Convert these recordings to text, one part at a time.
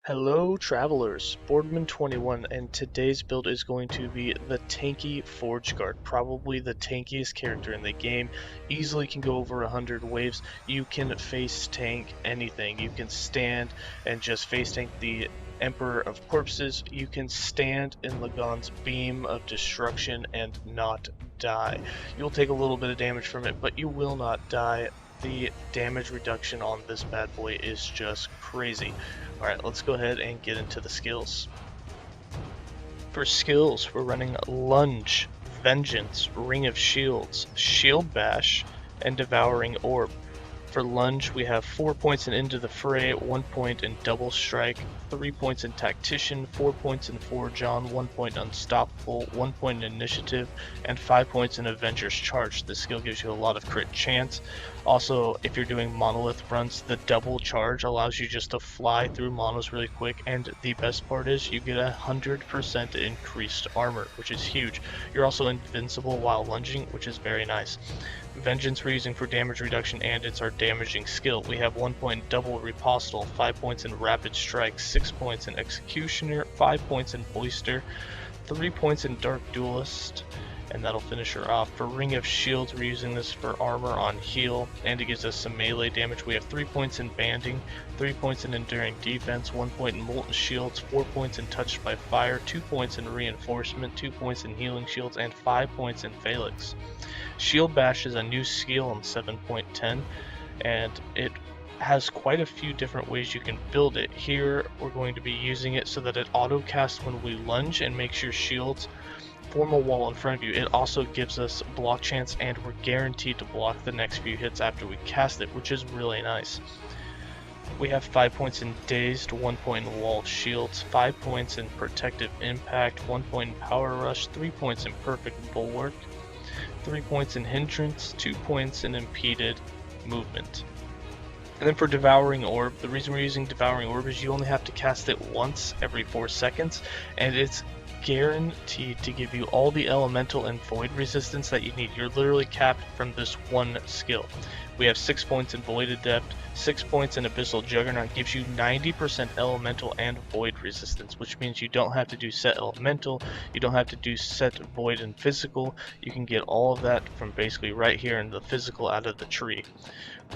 Hello travelers, Boardman21, and today's build is going to be the tanky Forge Guard, probably the tankiest character in the game. Easily can go over 100 waves. You can face tank anything. You can stand and just face tank the Emperor of Corpses. You can stand in Lagan's Beam of Destruction and not die. You'll take a little bit of damage from it, but you will not die. The damage reduction on this bad boy is just crazy. Alright, let's go ahead and get into the skills. For skills, we're running Lunge, Vengeance, Ring of Shields, Shield Bash, and Devouring Orb. For Lunge, we have 4 points in Into the Fray, 1 point in Double Strike, 3 points in Tactician, 4 points in Forge On, 1 point Unstoppable, 1 point in Initiative, and 5 points in Avenger's Charge. This skill gives you a lot of crit chance. Also, if you're doing Monolith runs, the double charge allows you just to fly through monos really quick, and the best part is you get 100% increased armor, which is huge. You're also invincible while lunging, which is very nice. Vengeance we're using for damage reduction, and it's our damaging skill. We have 1 point in Double Ripostal, 5 points in Rapid Strike, 6 points in Executioner, 5 points in Boister, 3 points in Dark Duelist, and that'll finish her off. For Ring of Shields, we're using this for armor on heal, and it gives us some melee damage. We have 3 points in Banding, 3 points in Enduring Defense, 1 point in Molten Shields, 4 points in Touched by Fire, 2 points in Reinforcement, 2 points in Healing Shields, and 5 points in Phalanx. Shield Bash is a new skill in 7.10, and it has quite a few different ways you can build it. Here we're going to be using it so that it auto casts when we lunge and makes your shields form a wall in front of you. It also gives us block chance, and we're guaranteed to block the next few hits after we cast it, which is really nice. We have 5 points in Dazed, 1 point in Wall of Shields, 5 points in Protective Impact, 1 point in Power Rush, 3 points in Perfect Bulwark, 3 points in Hindrance, 2 points in Impeded Movement. And then for Devouring Orb, the reason we're using Devouring Orb is you only have to cast it once every 4 seconds, and it's guaranteed to give you all the elemental and void resistance that you need. You're literally capped from this one skill. We have 6 points in Void Adept, 6 points in Abyssal Juggernaut, gives you 90% elemental and void resistance, which means you don't have to do set elemental, you don't have to do set void and physical. You can get all of that from basically right here in the physical out of the tree.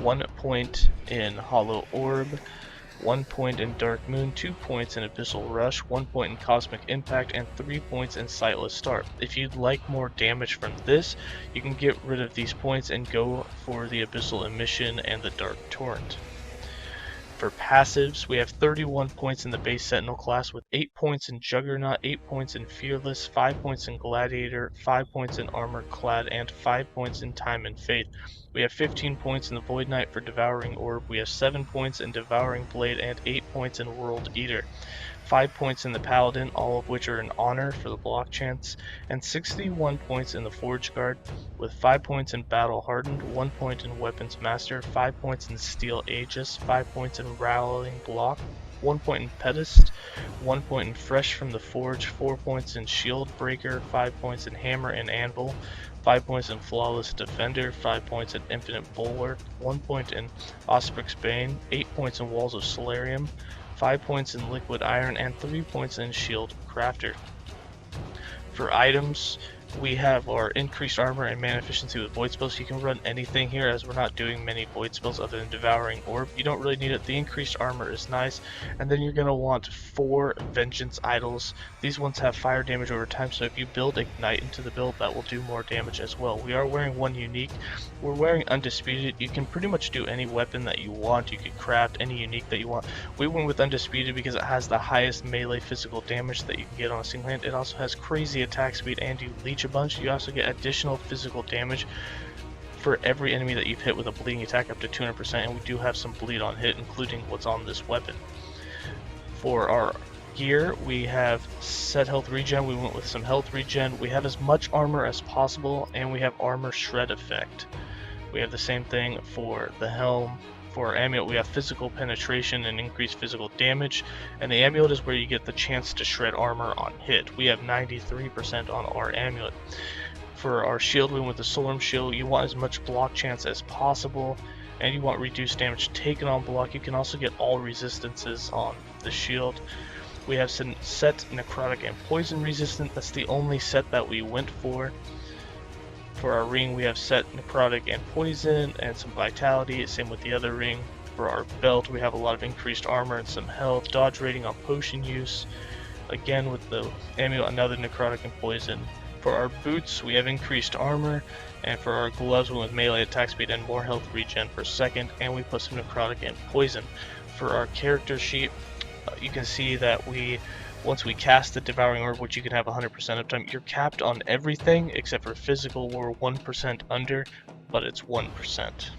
1 point in Hollow Orb, 1 point in Dark Moon, 2 points in Abyssal Rush, 1 point in Cosmic Impact, and 3 points in Sightless Start. If you'd like more damage from this, you can get rid of these points and go for the Abyssal Emission and the Dark Torrent. For passives, we have 31 points in the base Sentinel class with 8 points in Juggernaut, 8 points in Fearless, 5 points in Gladiator, 5 points in Armor Clad, and 5 points in Time and Faith. We have 15 points in the Void Knight for Devouring Orb, we have 7 points in Devouring Blade, and 8 points in World Eater. 5 points in the Paladin, all of which are an honor for the block chance, and 61 points in the Forge Guard, with 5 points in Battle Hardened, 1 point in Weapons Master, 5 points in Steel Aegis, 5 points in Rallying Block, 1 point in Pedest, 1 point in Fresh from the Forge, 4 points in Shield Breaker, 5 points in Hammer and Anvil, 5 points in Flawless Defender, 5 points in Infinite Bulwark, 1 point in Osprey's Bane, 8 points in Walls of Solarium, 5 points in Liquid Iron, and 3 points in Shield Crafter. For items, we have our increased armor and mana efficiency with void spells. You can run anything here as we're not doing many void spells other than Devouring Orb. You don't really need it. The increased armor is nice. And then you're going to want 4 Vengeance Idols. These ones have fire damage over time, so if you build Ignite into the build, that will do more damage as well. We are wearing 1 unique. We're wearing Undisputed. You can pretty much do any weapon that you want. You can craft any unique that you want. We went with Undisputed because it has the highest melee physical damage that you can get on a single hand. It also has crazy attack speed, and you leech a bunch. You also get additional physical damage for every enemy that you've hit with a bleeding attack up to 200%, and we do have some bleed on hit, including what's on this weapon. For our gear, we have set health regen. We went with some health regen. We have as much armor as possible, and we have armor shred effect. We have the same thing for the helm. For our amulet, we have physical penetration and increased physical damage, and the amulet is where you get the chance to shred armor on hit. We have 93% on our amulet. For our shield, we went with the Solarm shield. You want as much block chance as possible, and you want reduced damage taken on block. You can also get all resistances on the shield. We have some set necrotic and poison resistant. That's the only set that we went for. For our ring, we have set necrotic and poison and some vitality, same with the other ring. For our belt, we have a lot of increased armor and some health, dodge rating on potion use. Again, with the amulet, another necrotic and poison. For our boots, we have increased armor, and for our gloves, we have melee attack speed and more health regen per second, and we put some necrotic and poison. For our character sheet, you can see that once we cast the Devouring Orb, which you can have 100% uptime, you're capped on everything except for physical. We're 1% under, but it's 1%.